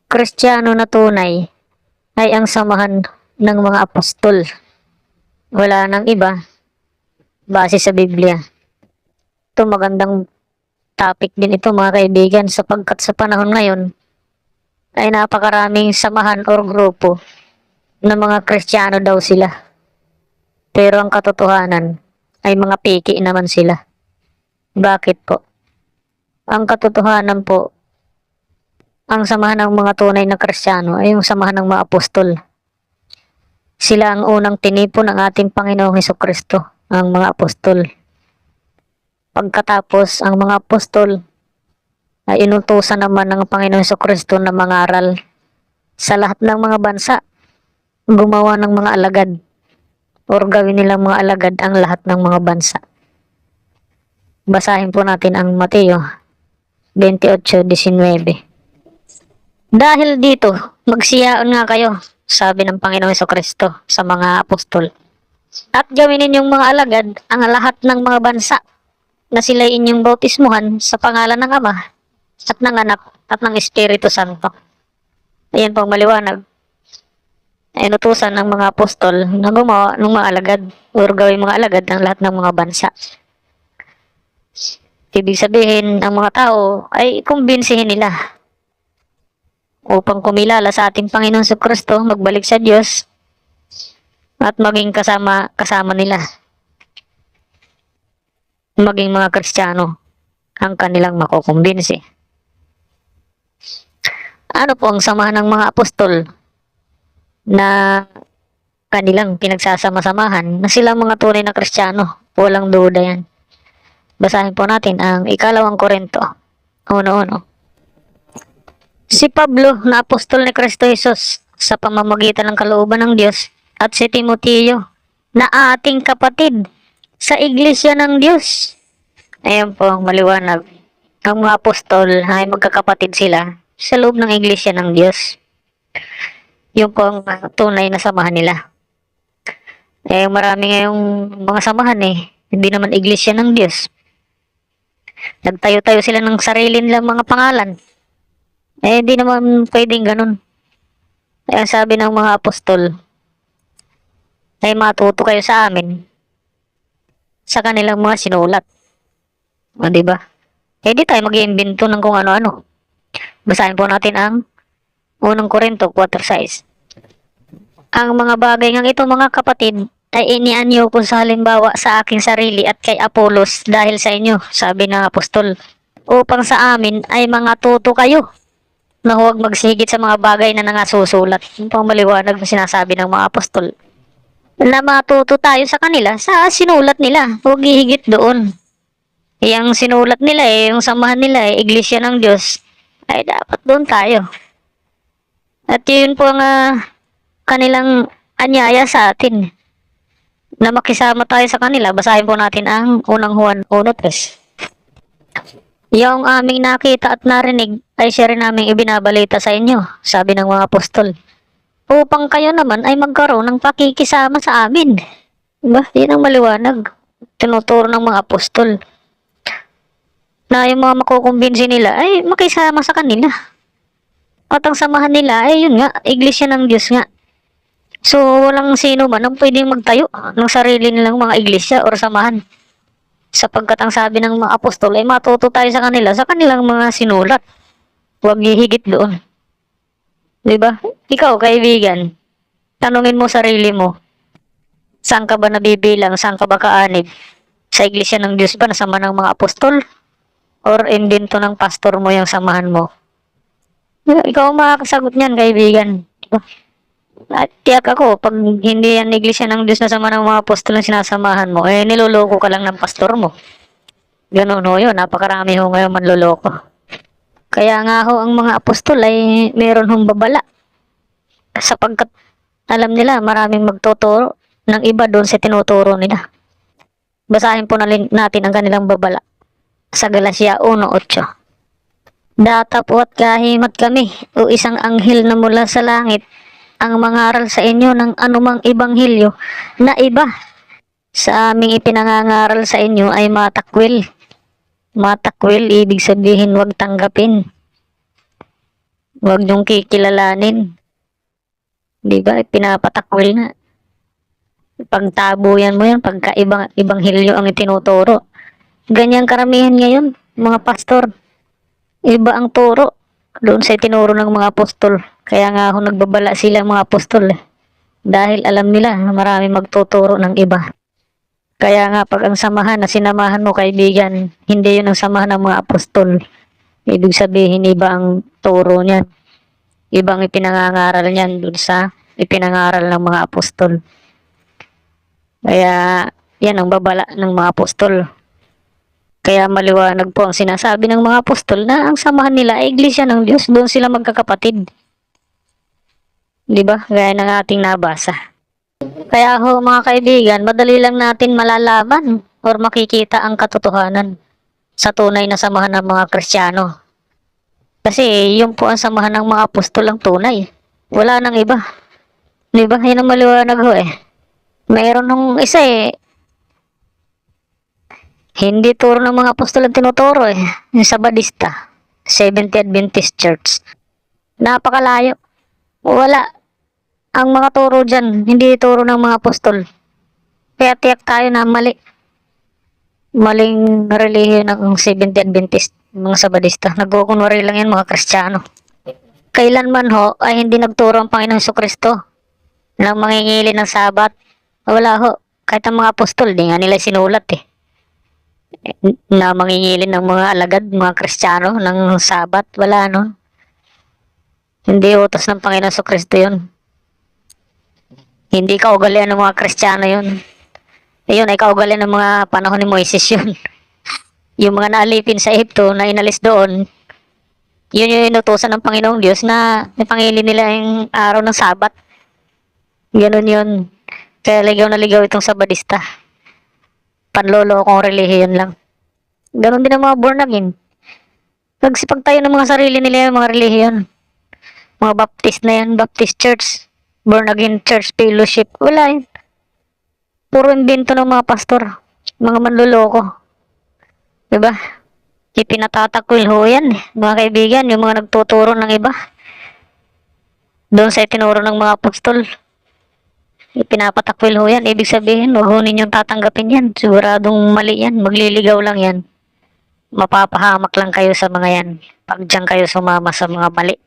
Kristiyano na tunay ay ang samahan ng mga apostol. Wala nang iba base sa Biblia. Ito magandang topic din ito mga kaibigan sapagkat sa panahon ngayon ay napakaraming samahan or grupo na mga Kristiyano daw sila. Pero ang katotohanan ay mga piki naman sila. Bakit po? Ang katotohanan po, ang samahan ng mga tunay na Kristiyano ay yung samahan ng mga apostol. Sila ang unang tinipon ng ating Panginoong Hesukristo, ang mga apostol. Pagkatapos, ang mga apostol ay inutusan naman ng Panginoong Hesukristo na mangaral sa lahat ng mga bansa, gumawa ng mga alagad, or gawin nilang mga alagad ang lahat ng mga bansa. Basahin po natin ang Mateo 28:19. Dahil dito, magsiyaon nga kayo, sabi ng Panginoong Hesukristo sa mga apostol. At gawin ninyong mga alagad ang lahat ng mga bansa na sila inyong bautismuhan sa pangalan ng Ama at ng Anak at ng Espiritu Santo. Ayan pong maliwanag. Inutusan ng mga apostol na gumawa ng mga alagad o gawin mga alagad ang lahat ng mga bansa. Ibig sabihin, ang mga tao ay kumbinsihin nila upang kumilala sa ating Panginoon sa Kristo, magbalik sa Diyos, at maging kasama nila. Maging mga Kristiyano ang kanilang makukumbinsi. Ano po ang samahan ng mga apostol na kanilang pinagsasama-samahan na silang mga tunay na Kristiyano? Walang duda yan. Basahin po natin ang 2 Korinto 1:1. Si Pablo na apostol ni Kristo Jesus sa pamamagitan ng kalooban ng Diyos at si Timoteo na ating kapatid sa iglesia ng Diyos. Ayan po ang maliwanag. Ang mga apostol ay magkakapatid sila sa loob ng iglesia ng Diyos. Yung po ang tunay na samahan nila. Marami ngayong mga samahan hindi naman iglesia ng Diyos. Nagtayo-tayo sila ng sarili nilang mga pangalan. Hindi naman pwedeng ganun. Kaya sabi ng mga apostol, ay matuto kayo sa amin sa kanilang mga sinulat. O, diba? Di tayo mag-iimbento ng kung ano-ano. Basahin po natin ang 1 Korinto 4:6. Ang mga bagay ng ito mga kapatid ay inianyo ko sa halimbawa sa aking sarili at kay Apolos dahil sa inyo, sabi ng apostol, upang sa amin ay mga tuto kayo na huwag magsigit sa mga bagay na nangasusulat. Yung pang maliwanag na sinasabi ng mga apostol. Na matuto tayo sa kanila sa sinulat nila. Huwag hihigit doon. Yung sinulat nila yung samahan nila iglesia ng Diyos, ay dapat doon tayo. At yun po ang kanilang anyaya sa atin. Na makisama tayo sa kanila. Basahin po natin ang 1 Juan 1:3. Yung aming nakita at narinig ay siya rin naming ibinabalita sa inyo, sabi ng mga apostol. Upang kayo naman ay magkaroon ng pakikisama sa amin. Diba? Yan ang maliwanag. Tinuturo ng mga apostol. Na yung mga makukumbinsi nila ay makisama sa kanila. At ang samahan nila ay yun nga, iglesia ng Diyos nga. So walang sino man ang pwedeng magtayo ng sarili nilang mga iglesia or samahan. Sapagkat ang sabi ng mga apostol ay matuto tayo sa kanila, sa kanilang mga sinulat. Huwag hihigit doon. Diba? Ikaw, kaibigan, tanungin mo sarili mo, saan ka ba nabibilang, saan ka ba kaanib? Sa iglesia ng Diyos ba, nasama ng mga apostol? Or imbento ng pastor mo yung samahan mo? Ikaw ang makakasagot niyan, kaibigan. Diba? At tiyak ako, pag hindi yan iglesia ng Diyos na sama ng mga apostol na sinasamahan mo, niloloko ka lang ng pastor mo. Ganun ho yun, napakarami ho ngayon manloloko. Kaya nga ho, ang mga apostol ay meron hong babala. Sapagkat alam nila, maraming magtuturo ng iba doon sa tinuturo nila. Basahin po natin ang kanilang babala sa Galatia 1:8. Datapwat kahimat kami o isang anghel na mula sa langit ang mangaral sa inyo ng anumang ibanghilyo na iba sa aming ipinangangaral sa inyo ay matakwil. Matakwil, ibig sabihin wag tanggapin. Huwag niyong kikilalanin. Di ba? Pinapatakwil na. Pagtabuyan mo yan, pagka ibang hilyo ang itinuturo. Ganyan karamihan ngayon, mga pastor. Iba ang turo doon sa itinuro ng mga apostol. Kaya nga ako nagbabala sila mga apostol eh. Dahil alam nila na marami magtuturo ng iba. Kaya nga pag ang samahan na sinamahan mo kaibigan, hindi yun ang samahan ng mga apostol. Ibig sabihin iba ang turo niyan. Ibang ipinangangaral niyan doon sa ipinangaral ng mga apostol. Kaya yan ang babala ng mga apostol. Kaya maliwanag po ang sinasabi ng mga apostol na ang samahan nila ay iglesia ng Diyos. Doon sila magkakapatid. Di ba? Gaya ng ating nabasa. Kaya ho mga kaibigan, madali lang natin malalaman or makikita ang katotohanan sa tunay na samahan ng mga Kristiyano. Kasi yun po ang samahan ng mga apostol ang tunay. Wala nang iba. Di ba? Yan ang maliwanag ho eh. Mayroon nung isa eh, hindi turo ng mga apostol ang tinuturo eh. Yung Sabadista, Seventh Adventist Church. Napakalayo. Wala. Ang mga turo dyan, hindi turo ng mga apostol. Kaya tiyak tayo na mali. Maling relihiyon ng Seventh Adventist, mga Sabadista. Nagkukunwari lang yan mga Kristiyano. Kailanman ho ay hindi nagturo ang Panginoon Jesucristo ng mangingili ng sabat. Wala ho. Kahit ang mga apostol, di nga nila sinulat eh. Na mangingilin ng mga alagad, mga Kristiyano ng sabat, wala no. Hindi utos ng Panginoon Jesucristo yun. Hindi kaugalian ng mga Kristiyano yun. Ayun ay kaugalian ng mga panahon ni Moises yun. Yung mga naalipin sa Egypto na inalis doon, yun yung inutusan ng Panginoong Diyos na ipangilin nila yung araw ng sabat. Ganun yun. Kaya ligaw na ligaw itong Sabadista. Panlolokong relihiyon lang. Ganon din ang mga born again. Nagsipag tayo ng mga sarili nila yung mga relihiyon. Mga Baptist na yan, Baptist Church, born again church fellowship. Wala yun. Puro imbento ng mga pastor. Mga manloloko. Diba? Ipinatatakwil ho yan. Mga kaibigan, yung mga nagtuturo ng iba. Doon sa itinuro ng mga apostol. Ipinapatakwil ho yan. Ibig sabihin, huwag ho ninyong tatanggapin yan. Siguradong mali yan. Magliligaw lang yan. Mapapahamak lang kayo sa mga yan. Pag dyan kayo sumama sa mga mali.